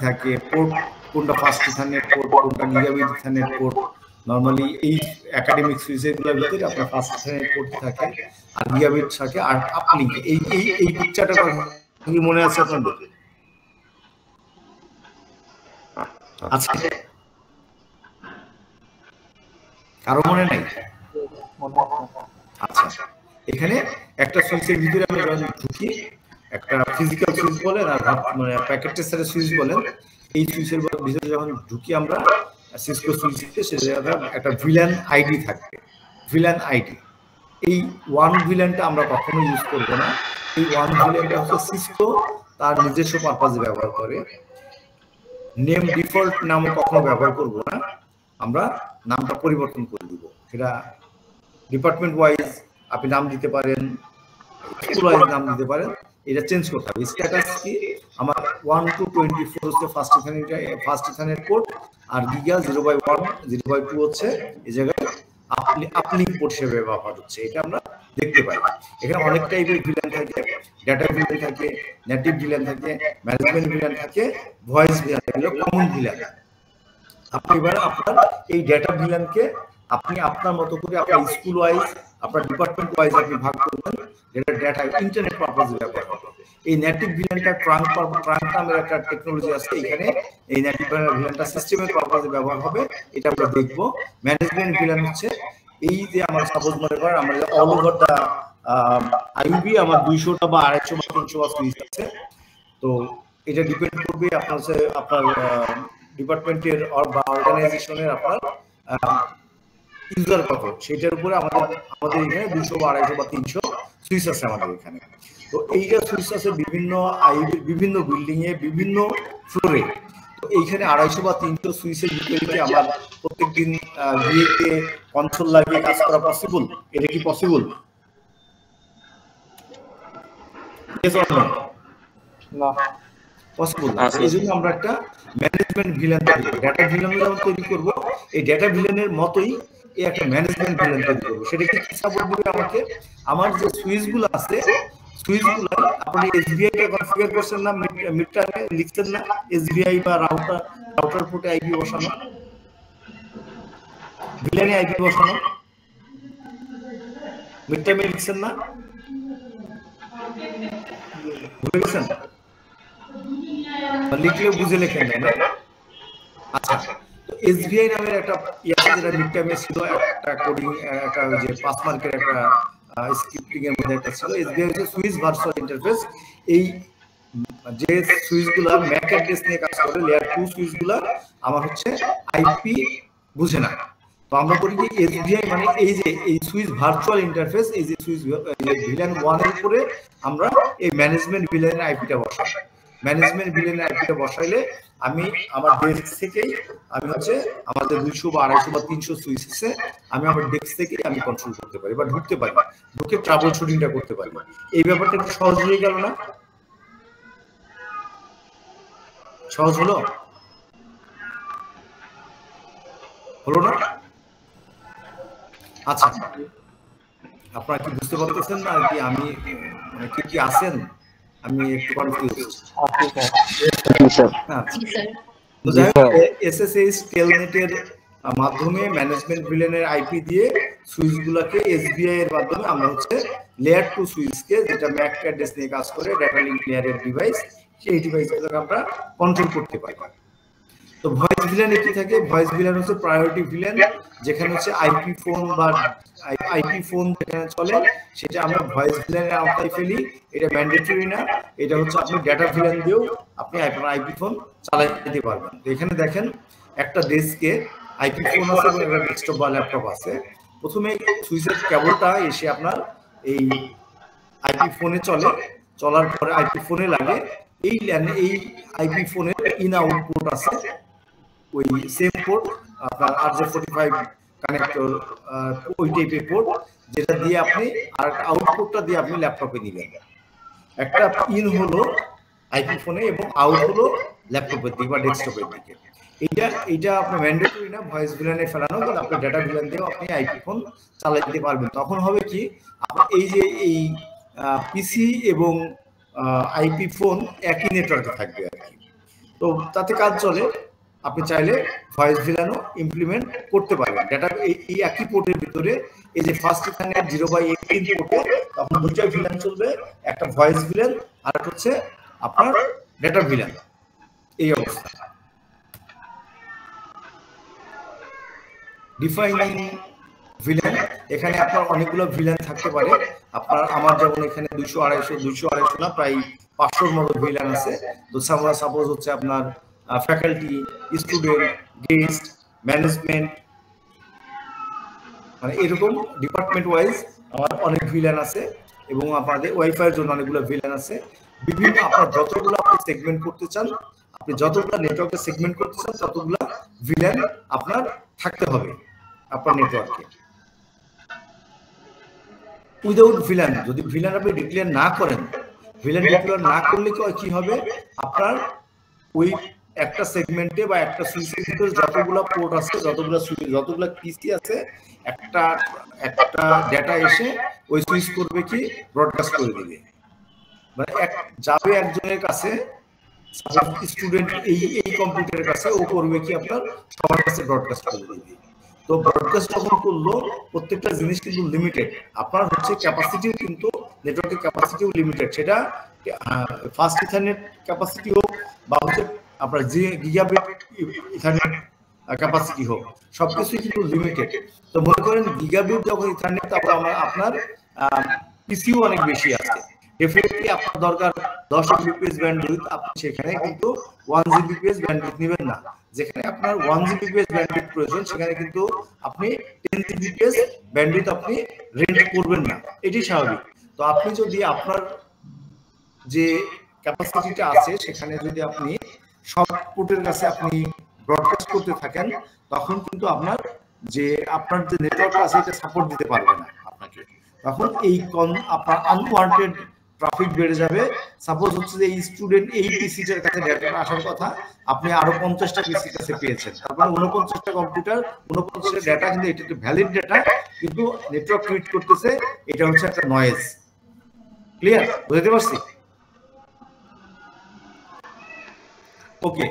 থাকে, পোর্ট কোনটা fast ethernet port, কোনটা গিগাবিট ইথারনেট পোর্ট। নর্মালি এই একাডেমিক সুইচেসগুলোর ভিতরে আপনার ফাস্ট ইথারনেট পোর্ট থাকে আর গিগাবিট থাকে আর আপলিঙ্ক। এই পিকচারটা কি মনে আছে আপনাদের? আচ্ছা, কারো মনে নাই? আচ্ছা, এখানে একটা সুইচের ভিতরে আমরা যখন ঢুকি, একটা ফিজিক্যাল সুইচ বলেন আর মানে প্যাকেট টেস্টারের সুইচ বলেন, এই সুইচের ভিতরে যখন ঢুকি আমরা সিসকো সুইচে, সেটা একটা ভিলান আইডি থাকবে, ভিলান আইডি। এই ওয়ান ভিলানটা আমরা কখনো ইউজ করব না। এই ওয়ান ভিলানটা হচ্ছে সিসকো তার নিজস্ব পারপাজে ব্যবহার করে। নেম ডিফল্ট নামও কখনো ব্যবহার করব না, আমরা নামটা পরিবর্তন করে দিব। সেটা ডিপার্টমেন্ট ওয়াইজ আপনি নাম দিতে পারেন, স্কুল ওয়াইজ নাম দিতে পারেন, এটা চেঞ্জ করতে হবে। স্ট্যাটাস কি, আমার 1 to 24 হচ্ছে ফার্স্ট ইথারনেট পোর্ট, আর গিগা 0/1 0/2 হচ্ছে এই জায়গায় আপলিঙ্ক পোর্ট হিসেবে ব্যবহার হচ্ছে। এটা আমরা দেখতে পাই। এখানে অনেক টাইপের ভিলান থাকে, ডেটা ভিলান থাকে, নেটিভ ভিলান থাকে, ম্যানেজমেন্ট ভিলান থাকে, ভয়েস ভিলান, এগুলো কমন ভিলান। আপনি এবার আপনার এই ডেটা ভিলানকে আপনি আপনার মতো করে আপনার স্কুল ওয়াইজ, আপনার ডিপার্টমেন্ট ওয়াইজ আপনি ভাগ করবেন, যেটা ডেটা ইন্টারনেট পারপাসে ব্যবহার হবে। এই নেটিভ ভিলানটা ট্রাঙ্ক নামের একটা টেকনোলজি আছে, এখানে এই নেটিভ ভিলানটা সিস্টেমের পারপাসে ব্যবহার হবে, এটা আমরা দেখব। ম্যানেজমেন্ট ভিলান হচ্ছে এই যে আমার সাপোজ মনে করেন আমার অল ওভার দা আইবি আমার 200টা বা 250 বা 300 সুইচ আছে, তো এটা ডিপেন্ড করবে আপনার ডিপার্টমেন্টের বা অর্গানাইজেশনের আপনার ইউজার কত, সেটার উপরে আমাদের এখানে 200 বা 250 বা 300 সুইচ আছে আমাদের এখানে। তো এইটা সুইচ আছে বিভিন্ন আইবির বিভিন্ন বিল্ডিং এ বিভিন্ন ফ্লোরে। তো এইখানে 250 বা 300 সুইচের ভিতরে আমার প্রত্যেকদিন গিয়ে কনসোল লাগিয়ে কাজ করা পসিবল? এটা কি পসিবল? না, পসিবল না। এই জন্য আমরা একটা ম্যানেজমেন্ট ভিলান তৈরি করব। ডেটা ভিলান যেমন তৈরি করব, এই ডেটা ভিলানের মতোই এই একটা ম্যানেজমেন্ট ভিলান তৈরি করব। সেটা কি সাপোর্ট দিবে আমাকে? আমার যে সুইচগুলো আছে, সুইচগুলো আপনি এসবিআই টা কনফিগার করছেন না, মিটারে লিখছেন না এসবিআই বা রাউটার পোর্টে আইপি বসানো, ভিলানে আইপি বসানো, মিটারে লিখছেন না, ভুলে গেছেন? লিখলেও বুঝে লেখেন না। আচ্ছা, তো এসবিআই নামের একটা যেটা মিডটার্মে ছিল, একটা কোডিং, একটা যে 5 মার্কের একটা স্ক্রিপ্টিং এর মধ্যে একটা ছিল। এসবিআই হচ্ছে সুইচ ভার্চুয়াল ইন্টারফেস। এই যে সুইচগুলো ম্যাক অ্যাড্রেস নিয়ে কাজ করে, লেয়ার 2 সুইচগুলো আমার হচ্ছে আইপি বুঝে না। তো আমরা করি কি, এসবিআই মানে এই যে এই সুইচ ভার্চুয়াল ইন্টারফেস, এই যে সুইচ ভিলান 1 এর উপরে আমরা এই ম্যানেজমেন্ট ভিলানের আইপিটা বসাই। ম্যানেজমেন্ট ভিলানের আইপিটা বসাইলে আমি আমার ডেস্ক থেকেই আমি হচ্ছে আমাদের 200 বা 250 বা 300 সুইচ আছে, আমি আমার ডেস্ক থেকে আমি কন্ট্রোল করতে পারি বা ঢুকতে পারি, ঢুকে ট্রাবল শুটিংটা করতে পারি। এই ব্যাপারটা একটু সহজ হয়ে গেল না? সহজ হলো না? আচ্ছা, আপনারা কি বুঝতে পারতেছেন না কি আমি মানে কি আছেন? আমি একটু কনফিউজ। এসএসএইচ টেলনেটের মাধ্যমে ম্যানেজমেন্ট ভিলানের আইপি দিয়ে সুইচগুলোকে এসবিআই এর মাধ্যমে আমরা হচ্ছে লেয়ার 2 সুইচকে, যেটা ম্যাক অ্যাড্রেস নিয়ে কাজ করে, ডাটা লিংক লেয়ারের ডিভাইস, সেই ডিভাইসগুলোকে আমরা কন্ট্রোল করতে পারি। তো ভয়েস ভিলানে কি থাকে? ভয়েস ভিলান হচ্ছে প্রায়োরিটি ভিলান, যেখানে হচ্ছে আইপি ফোন বা আইপি ফোন যেখানে চলে সেটা আমরা ভয়েস ভিলানের আওতায় ফেলি। এটা ম্যান্ডেটরি না, এটা হচ্ছে আপনি ডেটা ভিলান দিয়েও আপনি আপনার আইপি ফোন চালাতে পারবেন। তো এখানে দেখেন একটা ডেস্কে আইপি ফোন আছে এবং একটা ডেস্কটপ বা ল্যাপটপ আছে। প্রথমে সুইচের কেবলটা এসে আপনার এই আইপি ফোনে চলার পরে আইপি ফোনে লাগে। এই আইপি ফোনের ইন আউট পোর্ট আছে, ওই সেম পোর্ট আপনার RJ45 কানেক্টর, ওই টাইপের পোর্ট, যেটা দিয়ে আপনি আর একটা আউটপুটটা দিয়ে আপনি ল্যাপটপে দিবেন। একটা ইন হলো আইপি ফোনে এবং আউট হলো ল্যাপটপের দিকে বা ডেস্কটপের দিকে। এইটা আপনার ম্যান্ডেটরি না ভয়েস ভিলানে ফেলানো, কারণ আপনি ডেটা ভিলান দিয়েও আপনি আইপি ফোন চালাতে পারবেন। তখন হবে কি, আপনার এই যে এই পিসি এবং আইপি ফোন একই নেটওয়ার্কে থাকবে আর কি। তো তাতে কাজ চলে। আপনি চাইলে ভয়েস ভিলানও ইমপ্লিমেন্ট করতে পারবেন। ডেটা এই একই পোর্টের ভিতরে এই যে ফার্স্ট ইথারনেট 0/18 পোর্টে তখন দুইটা ভিলান চলবে, একটা ভয়েস ভিলান আর একটা হচ্ছে আপনার ডেটা ভিলান। এই অবস্থা। ডিফাইনিং ভিলেন, এখানে আপনার অনেকগুলো ভিলেন থাকতে পারে। আপনার আমার যেমন এখানে 200-250 না প্রায় 500-র মতো ভিলেন আছে। তো সাপোজ হচ্ছে আপনার ফ্যাকাল্টি, স্টুডেন্ট, গেস্ট, ম্যানেজমেন্ট, মানে এরকম ডিপার্টমেন্ট ওয়াইজ আমার অনেক ভিলেন আছে এবং আপনাদের ওয়াইফাই এর জন্য অনেকগুলো ভিলেন আছে। বিভিন্ন আপনার যতগুলো আপনি সেগমেন্ট করতে চান, আপনি যতগুলো নেটওয়ার্কে সেগমেন্ট করতে চান ততগুলো ভিলেন আপনার থাকতে হবে আপনার নেটওয়ার্কে। উইদাউট ভিলেন, যদি ভিলেন আপনি ডিক্লেয়ার না করেন, ভিলেন ডিক্লেয়ার না করলে কি হবে, আপনার ওই একটা সেগমেন্টে বা একটা সুইচের ভিতরে যতগুলো পোর্ট আছে, যতগুলো পিসি আছে, একটা ডেটা এসে ওই সুইচ করবে কি ব্রডকাস্ট করে দিবে। মানে যাবে একজনের কাছে, স্টুডেন্ট এই কম্পিউটারের কাছে, ও করবে কি আপনার সবার কাছে ব্রডকাস্ট করে দিবে। তো ব্রডকাস্ট যখন করলো, প্রত্যেকটা জিনিস কিন্তু লিমিটেড। আপনার হচ্ছে ক্যাপাসিটিও কিন্তু নেটওয়ার্কের ক্যাপাসিটিও লিমিটেড, সেটা ফাস্ট ইথারনেট ক্যাপাসিটি হোক বা হচ্ছে আপনার যে গিগাবিট ইথারনেট ক্যাপাসিটি হোক, সবকিছুই কিন্তু লিমিটেড। তো মনে করেন গিগাবিট যখন ইথারনেট, তারপর আপনার পিসিও অনেক বেশি আছে, ডেফিনেটলি আপনার দরকার 10 Mbps ব্যান্ডউইথ, আপনি সেখানে কিন্তু 1 Gbps ব্যান্ডউইথ নেবেন না। যেখানে আপনার 1 Gbps ব্যান্ডউইথ প্রয়োজন, সেখানে কিন্তু আপনি 10 Gbps ব্যান্ডউইথ আপনি রেন্ট করবেন না, এটি স্বাভাবিক। তো আপনি যদি আপনার যে ক্যাপাসিটিটা আছে সেখানে যদি আপনি সব পোর্টের কাছে আপনি ব্রডকাস্ট করতে থাকেন, তখন কিন্তু আপনার যে নেটওয়ার্ক আছে এটা সাপোর্ট দিতে পারবে না আপনাকে। তখন আপনার আনওয়ান্টেড ট্রাফিক বেড়ে যাবে। সাপোজ হচ্ছে যে এই স্টুডেন্ট এই পিসিটার কাছে ডেটা আসার কথা, আপনি আরো 50টা পিসির কাছে পেয়েছেন, তারপরে 49টা কম্পিউটার, 49টা ডেটা, কিন্তু এটা একটা ভ্যালিড ডেটা, কিন্তু নেটওয়ার্ক ক্রিয়েট করতেছে, এটা হচ্ছে একটা নয়েজ। ক্লিয়ার? বুঝতে পারছি? ওকে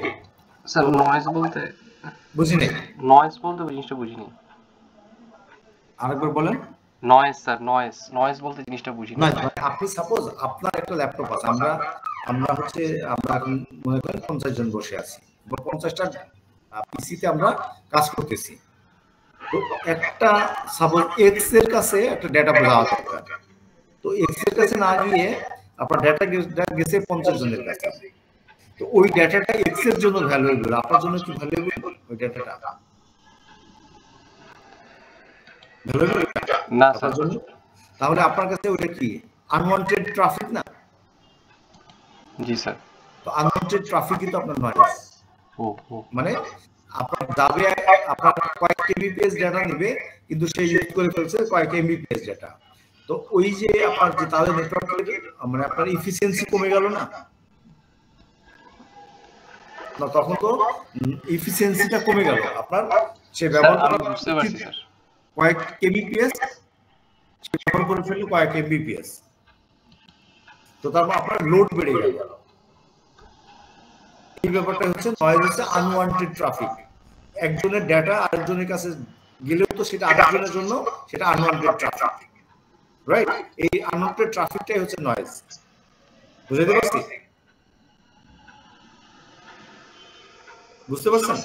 স্যার, নয়েজ বলতে বুঝিনি। নয়েজ বলতে জিনিসটা বুঝিনি। আরেকবার বলেন। নয়েজ স্যার, নয়েজ বলতে জিনিসটা বুঝিনি। না, আপনি সাপোজ আপনার একটা ল্যাপটপ আছে, আমরা এখন মনে করেন 50 জন বসে আছি, 50টা পিসিতে আমরা কাজ করতেছি। তো একটা সাপোজ এক্স এর কাছে একটা ডেটা যাওয়া দরকার। তো এক্স এর কাছে না গিয়ে আপনার ডেটা গেছে 50 জনের কাছে। তো ওই ডেটাটা এক্স এর জন্য ভ্যালুয়েবল, আপনার জন্য কি ভ্যালুয়েবল ওই ডেটাটা? ভ্যালুয়েবল না স্যার। তাহলে আপনার কাছে ওটা কি আনওয়ান্টেড ট্রাফিক না? জি স্যার। তো আনওয়ান্টেড ট্রাফিক কিন্তু আপনার নয়েজ। মানে আপনার যাবে, আপনার কয়েক কেবিপিএস ডেটা নেবে, কিন্তু সে ইউজ করে ফেলছে কয়েক এমবিপিএস ডেটা। তো ওই যে আপনার যে তাহলে নেটওয়ার্কের মানে আপনার এফিসিয়েন্সি কমে গেল না? তখন তো এফিসিয়েন্সিটা কমে গেল আপনার। সে ব্যবহার বুঝতে পারছি স্যার, কয়েক কেবিপিএস, সে ব্যবহার করে ফেললো কয়েক এমবিপিএস। তো তারপর আপনার লোড বেড়ে গেল। এই ব্যাপারটা হচ্ছে নয়েজ, হচ্ছে আনওয়ান্টেড ট্রাফিক। একজনের ডেটা আরেকজনের কাছে গেলেও তো সেটা আরেকজনের জন্য সেটা আনওয়ান্টেড ট্রাফিক, রাইট? এই আনওয়ান্টেড ট্রাফিকটাই হচ্ছে নয়েজ। বুঝতে পারছি? বুঝতে পারছেন?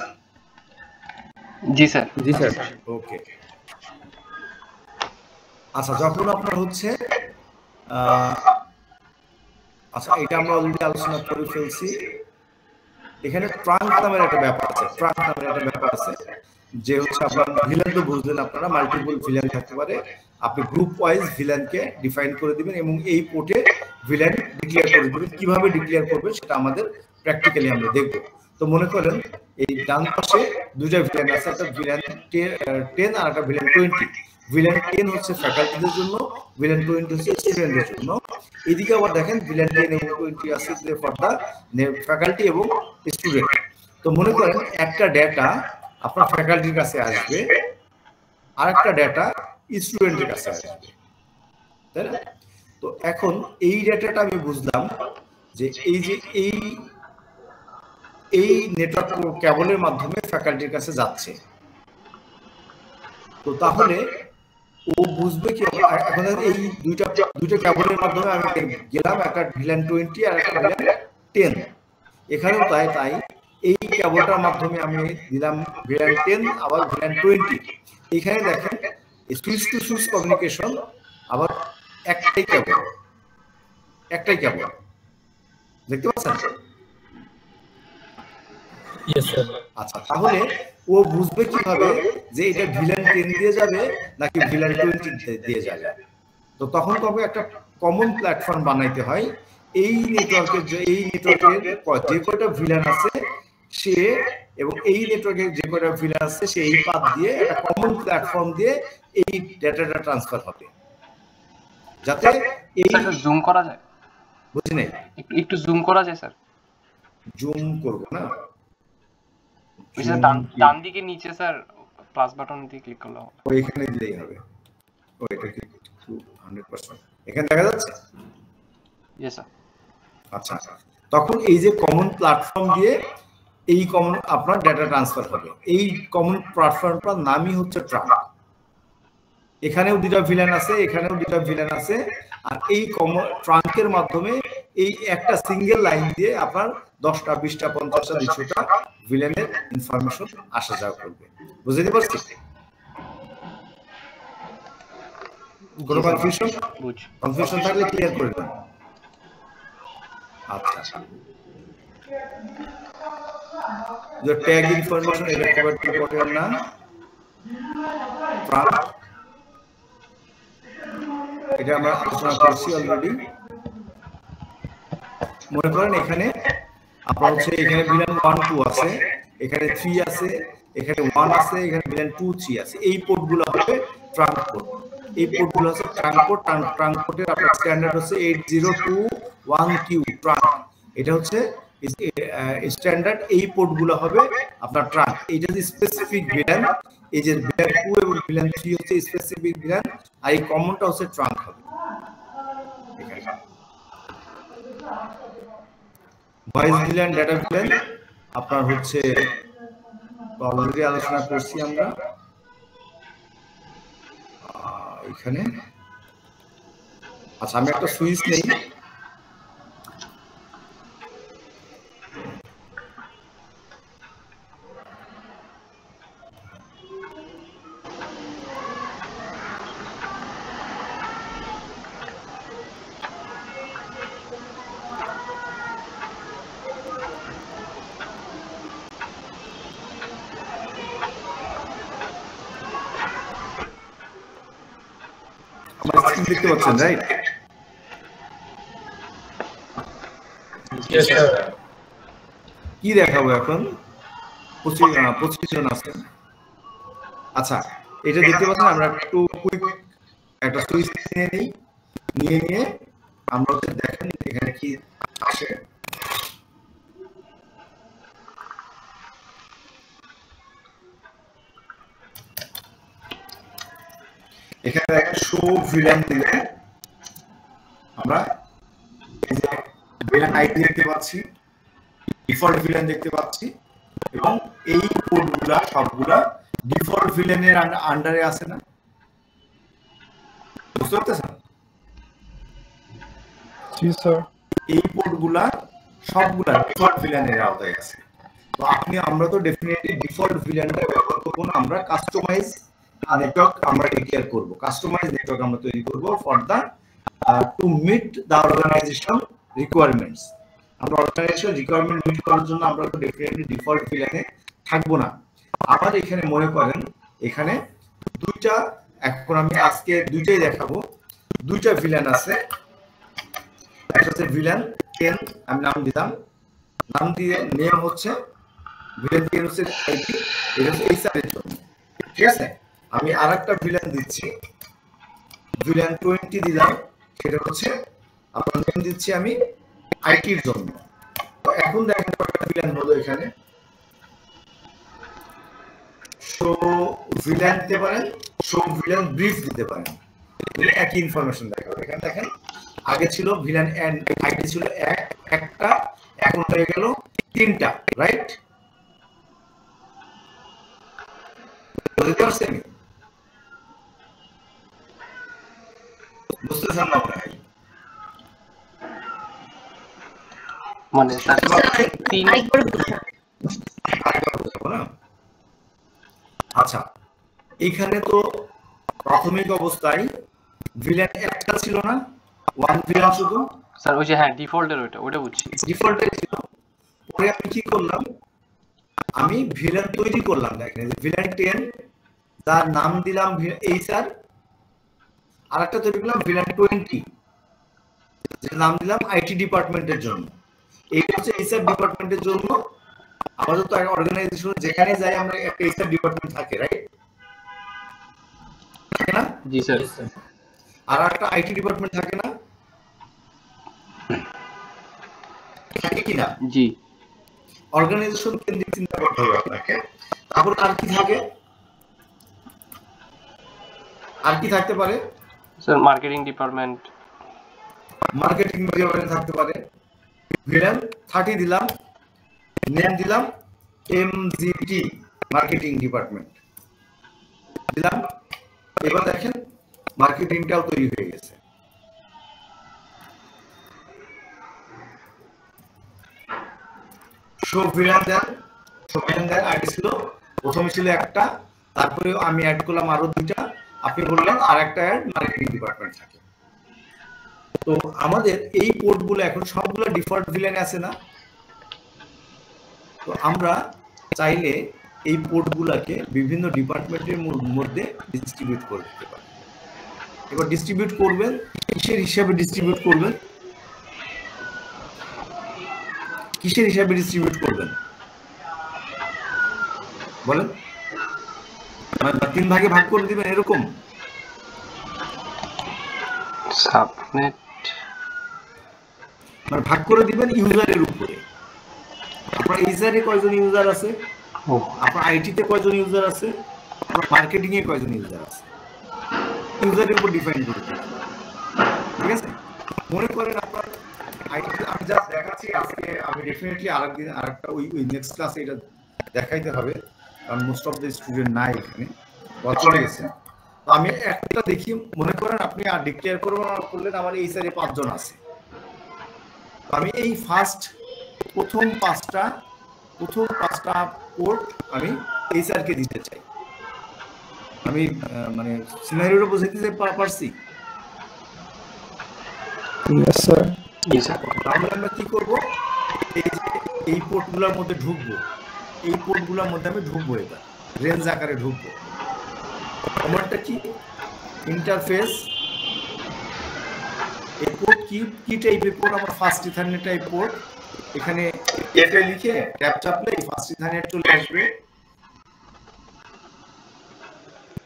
জি স্যার। জি স্যার। ওকে, আচ্ছা, যখন আপনার হচ্ছে আচ্ছা, এটা আমরা অলরেডি আলোচনা করে ফেলছি। এখানে ট্রাঙ্ক নামের একটা ব্যাপার আছে, যে হচ্ছে আপনার ভিলেন তো বুঝলেন আপনারা, মাল্টিপল ভিলেন থাকতে পারে। আপনি গ্রুপ ওয়াইজ ভিলেনকে ডিফাইন করে দিবেন এবং এই পোর্টে ভিলেন ডিক্লেয়ার করে দিবেন। কিভাবে ডিক্লেয়ার করবে সেটা আমাদের প্র্যাকটিক্যালি আমরা দেখব। তো মনে করেন এই ডান পাশে দুইটা ভিলেন আছে, একটা ভিলেন 10 আর একটা ভিলেন 20। ভিলেন 10 হচ্ছে ফ্যাকাল্টিদের জন্য, ভিলেন 20 হচ্ছে স্টুডেন্টদের জন্য। এদিকে আবার দেখেন ভিলেন 10 এবং 20 আছে ফর দা ফ্যাকাল্টি এবং স্টুডেন্ট। তো মনে করেন একটা ডেটা আপনার ফ্যাকাল্টির কাছে আসবে, আর একটা ডেটা স্টুডেন্টের কাছে আসবে, তাই না? তো এখন এই ডেটাটা আমি বুঝলাম যে এই এই নেটওয়ার্ক কেবলের মাধ্যমে ফ্যাকাল্টির কাছে যাচ্ছে। তো তাহলে ও বুঝবে কি এখন এই দুইটা কেবলের মাধ্যমে আমি গেলাম, একটা VLAN 20 আর একটা VLAN 10। এখানেও তাই এই কেবলটার মাধ্যমে আমি দিলাম VLAN 10 আবার VLAN 20। এখানে দেখেন সুইচ টু সুইচ কমিউনিকেশন আবার একটাই কেবল দেখতে পাচ্ছেন? আচ্ছা, তাহলে ও বুঝবে কিভাবে যে এটা VLAN 10 দিয়ে যাবে নাকি VLAN 20 দিয়ে যাবে? তো তখন তবে একটা কমন প্ল্যাটফর্ম বানাইতে হয়। এই নেটওয়ার্কের যে কয়টা VLAN আছে সে এবং এই নেটওয়ার্কের যে কয়টা VLAN আছে সে এই পাথ দিয়ে একটা কমন প্ল্যাটফর্ম দিয়ে এই ডেটাটা ট্রান্সফার হবে, যাতে এই জুম করা যায়। বুঝি নাই, একটু জুম করা যায় স্যার? জুম করব না, ডান দিকে নিচে স্যার প্লাস বাটন দিয়ে ক্লিক করলে হবে। ওইখানে দিলেই হবে। ওইটা কি 100% এখানে দেখা যাচ্ছে? Yes sir. আচ্ছা, তখন এই যে কমন প্ল্যাটফর্ম দিয়ে এই কমন আপনার ডেটা ট্রান্সফার হবে। এই কমন প্ল্যাটফর্মটার নামই হচ্ছে ট্রাঙ্ক। এখানেও দুটো VLAN আছে, এখানেও দুটো VLAN আছে, আর এই কমন ট্রাঙ্কের মাধ্যমে এই একটা সিঙ্গেল লাইন দিয়ে আপনার 10টা 20টা 50টা 200টা VLAN এর ইনফরমেশন আসা যাওয়া করবে। বুঝতে পারছি? কোনো কনফিউশন থাকলে ক্লিয়ার করে দেন। আচ্ছা, যে ট্যাগ ইনফরমেশন এটা খুব একটা ইম্পর্টেন্ট না। এটা আমরা আলোচনা করছি অলরেডি। মনে করেন এখানে আপনার হচ্ছে এখানে VLAN 1 2 আছে, এখানে 3 আছে, এখানে 1 আছে, এখানে VLAN 2 3 আছে। এই পোর্টগুলো হবে ট্রাঙ্ক পোর্ট। এই পোর্টগুলো হচ্ছে ট্রাঙ্ক পোর্ট। ট্রাঙ্ক পোর্টের আপনার স্ট্যান্ডার্ড হচ্ছে 8021Q ট্রাঙ্ক। এটা হচ্ছে স্ট্যান্ডার্ড। এই পোর্টগুলো হবে আপনার ট্রাঙ্ক। এইটা যে স্পেসিফিক VLAN, এই যে VLAN 2 এবং VLAN 3 হচ্ছে স্পেসিফিক VLAN, আর এই কমনটা হচ্ছে ট্রাঙ্ক হবে। ভয়েস VLAN, ডাটা VLAN আপনার হচ্ছে অলরেডি আলোচনা করছি আমরা এখানে। আচ্ছা, আমি একটা সুইচ নেই। দেখতে পাচ্ছেন, রাইট? কি দেখাবো এখন? 25 জন আছেন। আচ্ছা, এটা দেখতে পাচ্ছেন। আমরা একটু কুইক একটা সুইচ নিয়ে আমরা দেখেন এখানে কি আসে। এখানে একটা শো VLAN দিলে আমরা এই যে VLAN আইডি দেখতে পাচ্ছি, ডিফল্ট VLAN দেখতে পাচ্ছি, এবং এই পোর্টগুলা সবগুলা ডিফল্ট VLAN এর আন্ডারে আছে না? বুঝতে পারতেছেন? জি স্যার। এই পোর্টগুলা সবগুলা ডিফল্ট VLAN এর আওতায় আছে। তো আমরা তো ডেফিনেটলি ডিফল্ট VLANটা ব্যবহার করব না, আমরা কাস্টমাইজ নেটওয়ার্ক আমরা ডিক্লেয়ার করব। কাস্টমাইজ নেটওয়ার্ক আমরা তৈরি করব for the to meet the organization requirements. আমরা অর্গানাইজেশন রিকোয়ারমেন্ট মিট করার জন্য আমরা তো ডেফিনেটলি ডিফল্ট VLAN এ থাকবো না। আবার এখানে মনে করেন এখানে দুইটা, এখন আমি আজকে দুইটাই দেখাবো। দুইটা VLAN আছে, একটা হচ্ছে VLAN 10, আমি নাম দিলাম, নাম দিয়ে নেম হচ্ছে VLAN 10 হচ্ছে আইপি, এটা হচ্ছে HR এর জন্য, ঠিক আছে? আমি আরেকটা VLAN দিচ্ছি, VLAN 20 দিলাম, সেটা হচ্ছে আপনার নেম দিচ্ছি আমি আইটি এর জন্য। তো এখন দেখেন কয়টা VLAN হলো এখানে। শো VLAN দিতে পারেন, শো VLAN ব্রিফ দিতে পারেন। একই ইনফরমেশন দেখাবে। এখানে দেখেন আগে ছিল ভিলেন এন্ড আইডি ছিল একটা, এখন হয়ে গেল 3টা, রাইট? বুঝতে পারছেন? বুঝতেছেন না? মানে স্যার 3 আচ্ছা, এখানে তো প্রাথমিক অবস্থায় ভিলেন একটা ছিল না, ওয়ান ভিলেন শুধু স্যার। ওই যে হ্যাঁ ডিফল্টের ওটা বুঝছি, ডিফল্টে ছিল। পরে আমি কি করলাম, আমি ভিলেন তৈরি করলাম। দেখেন ভিলেন 10, তার নাম দিলাম এই স্যার। আর একটা তৈরি করলাম ভিলেন 20, যেটা নাম দিলাম আইটি ডিপার্টমেন্টের জন্য। এই হচ্ছে এইচআর ডিপার্টমেন্টের জন্য। আমাদের তো অর্গানাইজেশন যেখানে যাই আমরা একটা এইচআর ডিপার্টমেন্ট থাকে, রাইট? থাকে না? জি স্যার। আর একটা আইটি ডিপার্টমেন্ট থাকে না, থাকে কি না? জি। অর্গানাইজেশন কেন্দ্রিক চিন্তা করতে হবে আপনাকে। তারপর আর কি থাকে, আর কি থাকতে পারে sir? Marketing department, marketing department থাকতে পারে। ভিলেন 30 দিলাম, নেম দিলাম এমজিটি মার্কেটিং ডিপার্টমেন্ট দিলাম। এবার দেখেন মার্কেটিংটাও তৈরি হয়ে গেছে। শো ভিলেন দেন আইডি ছিল, প্রথমে ছিল একটা, তারপরে আমি অ্যাড করলাম আরো 2টা। আপনি বললেন আর একটা অ্যাড মার্কেটিং ডিপার্টমেন্ট থাকে। তো আমাদের এই পোর্টগুলো এখন সবগুলো ডিফল্ট ভিলেন আছে না? তো আমরা চাইলে এই পোর্টগুলোকে বিভিন্ন ডিপার্টমেন্টের মধ্যে ডিস্ট্রিবিউট করে দিতে পারি। এবার ডিস্ট্রিবিউট করবেন কিসের হিসাবে ডিস্ট্রিবিউট করবেন? কিসের হিসাবে ডিস্ট্রিবিউট করবেন বলেন? 3 ভাগে ভাগ করে দিবেন এরকম? সাবনেট মানে ভাগ করে দিবেন ইউজারের উপরে। আপনার এইচআরে কয়জন ইউজার আছে, আপনার আইটিতে কয়জন ইউজার আছে, আপনার মার্কেটিং এ কয়জন ইউজার আছে, ইউজারের উপর ডিফাইন করে দিবেন। ঠিক আছে? মনে করেন আপনার আইটি, আমি জাস্ট দেখাচ্ছি আজকে, আমি ডেফিনেটলি আরেকটা ওই নেক্সট ক্লাসে এটা দেখাইতে হবে, কারণ মোস্ট অফ দ্য স্টুডেন্ট নাই এখানে, চলে গেছে। তো আমি একটা দেখি, মনে করেন আপনি আর ডিক্লেয়ার করলেন আমার এই সাইডে 5 জন আছে। আমি এই প্রথম পাঁচটা পোর্ট আমি এইচআর কে দিতে চাই। আমি মানে সিনারিওটা বুঝাইতে পারছি? Yes sir. তাহলে আমরা কি করব, এই পোর্টগুলোর মধ্যে ঢুকবো, এই পোর্টগুলোর মধ্যে আমি ঢুকবো, এবার রেঞ্জ আকারে ঢুকবো। কমান্ডটা কি? ইন্টারফেস। এই পোর্ট কি টাইপের পোর্ট? আমার ফার্স্ট ইথারনেট টাইপ পোর্ট। এখানে এফএ লিখে ট্যাব চাপলে এই ফার্স্ট ইথারনেট চলে আসবে।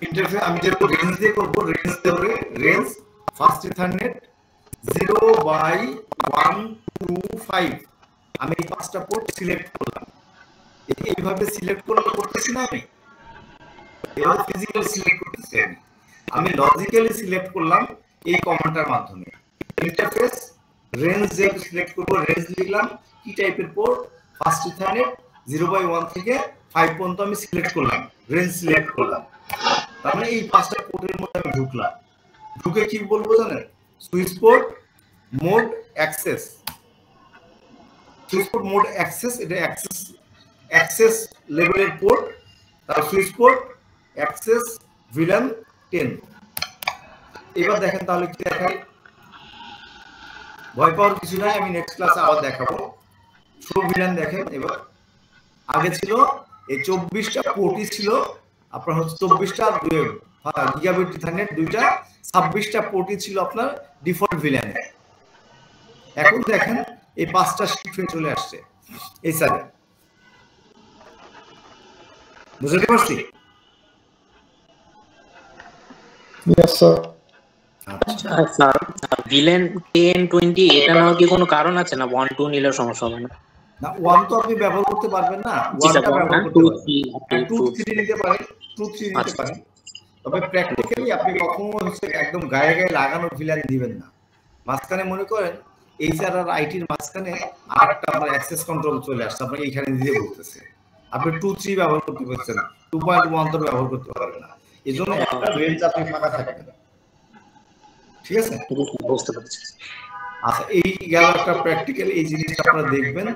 ইন্টারফেস আমি যেটা রেঞ্জ দিয়ে করব, রেঞ্জ ধরে রেঞ্জ ফার্স্ট ইথারনেট 0/125। আমি এই 5টা পোর্ট সিলেক্ট করলাম। এইভাবে সিলেক্ট করতেছি না, আমি এবার ফিজিক্যাল সিলেক্ট করতেছি। আমি লজিক্যালি সিলেক্ট করলাম এই কমান্ডটার মাধ্যমে। ইন্টারফেস রেঞ্জ যে সিলেক্ট করব, রেঞ্জ লিখলাম, কি টাইপের পোর্ট, ফার্স্ট ইথারনেট 0/1 থেকে 5 পর্যন্ত আমি সিলেক্ট করলাম, রেঞ্জ সিলেক্ট করলাম। তার মানে এই 5টা পোর্টের মধ্যে আমি ঢুকলাম। ঢুকে কি বলবো জানেন? Switch port mode access, switch port mode access, এটা অ্যাক্সেস লেভেলের পোর্ট। তার সুইচ পোর্ট অ্যাক্সেস ভিলেন 10। এবার দেখেন তাহলে কি দেখায়? ভয় পাওয়ার কিছু নাই, আমি নেক্সট ক্লাসে আবার দেখাবো। শো ভিলেন দেখেন, এবার আগে ছিল এই 24টা পোর্টই ছিল আপনার, হচ্ছে 24টা গিগাবিট ইথারনেট 2টা, 26টা পোর্টই ছিল আপনার ডিফল্ট ভিলেনে। এখন দেখেন এই 5টা শিফট হয়ে চলে আসছে এই সাইডে। বুঝতে পারছি? Yes sir. স্যার ভিলেন 10 20 এটা নেওয়ার কি কোনো কারণ আছে না? 1 2 নিলে সমস্যা হবে না? না, 1 তো আপনি ব্যবহার করতে পারবেন না, 1টা ব্যবহার করতে পারবেন, 2 3 নিতে পারেন, 2 3 নিতে পারেন। তবে প্র্যাকটিক্যালি আপনি কখনো হচ্ছে একদম গায়ে গায়ে লাগানো ভিলান দিবেন না। মাঝখানে মনে করেন এইচআর আর আইটির মাঝখানে আরেকটা আপনার অ্যাক্সেস কন্ট্রোল চলে আসছে, আপনাকে এইখানে দিতে বলতেছে। আপনি 2-3 ব্যবহার করতে পারছেন, 2.1 তো ব্যবহার করতে পারবেন না। এই জন্য একটা রেঞ্জ আপনি ফাঁকা থাকবেন। ঠিক আছে, বুঝতে পারছি। আচ্ছা, এই গেল একটা প্র্যাকটিক্যাল, এই জিনিসটা আপনারা দেখবেন।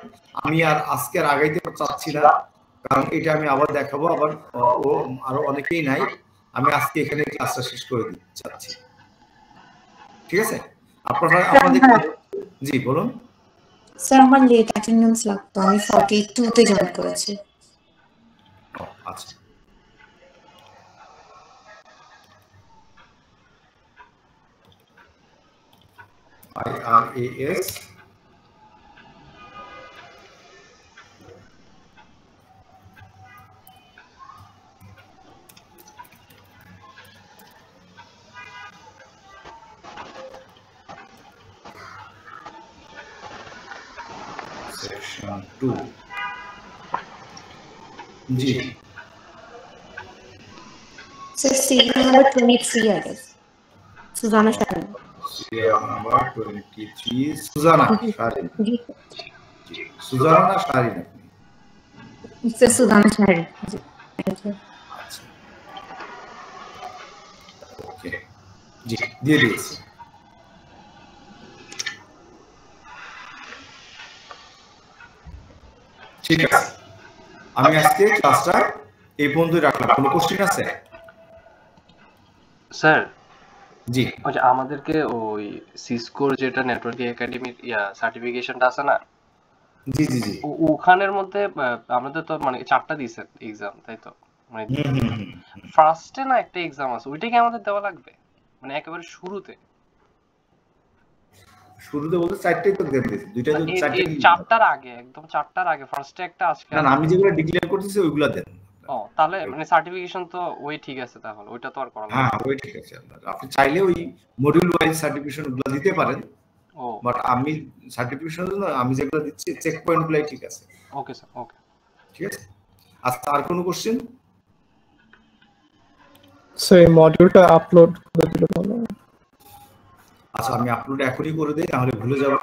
আমি আর আজকে আর আগাইতে চাচ্ছি না, কারণ এটা আমি আবার দেখাবো, আবার ও আরো অনেকেই নাই। আমি আজকে এখানে ক্লাসটা শেষ করে দিতে চাচ্ছি। ঠিক আছে, আপনারা আপনাদের জি বলুন। স্যার আমার লেট অ্যাটেন্ডেন্স লাগতো, আমি 42 তে জয়েন করেছি। আচ্ছা, IRAS Section 2 জি sir serial number 23 I guess Sujana Sharin. Serial number 23 Sujana Sharin. জি সুজানা না শারিন আপনি? স্যার সুজানা শারিন। জি থ্যাংক ইউ। আচ্ছা ওকে, জি দিয়ে দিয়েছি। ঠিক আছে, আমি আজকে ক্লাসটা এই পর্যন্তই রাখলাম। কোনো কোশ্চেন আছে? স্যার জি ওই যে আমাদেরকে ওই সিসকোর যেটা নেটওয়ার্কিং একাডেমির সার্টিফিকেশনটা আছে না, জি জি জি ওখানের মধ্যে আমাদের তো মানে 4টা দিয়েছে এক্সাম, তাই তো? মানে ফার্স্টে না একটা এক্সাম আছে, ওইটা কি আমাদের দেওয়া লাগবে মানে একেবারে শুরুতে? শুরুতে বলতে 4টাই তো দেন দিয়েছি, দুইটা তো 4টা 4টার আগে, একদম 4টার আগে ফার্স্টে একটা আজকে। না আমি যেগুলো ডিক্লেয়ার করতেছি ওইগুলা দেন। ও তাহলে মানে সার্টিফিকেশন তো ওই ঠিক আছে, তাহলে ওইটা তো আর করা লাগবে। হ্যাঁ ওই ঠিক আছে, আপনি চাইলে ওই মডিউল ওয়াইজ সার্টিফিকেশন গুলো দিতে পারেন। ও বাট আমি সার্টিফিকেশন জন্য আমি যেগুলো দিচ্ছি চেক পয়েন্ট গুলাই ঠিক আছে। ওকে স্যার, ওকে ঠিক আছে। আচ্ছা আর কোনো কোশ্চেন? স্যার এই মডিউলটা আপলোড করে দিলে ভালো। আচ্ছা আমি আপলোড এখনই করে দেই, তাহলে ভুলে যাব।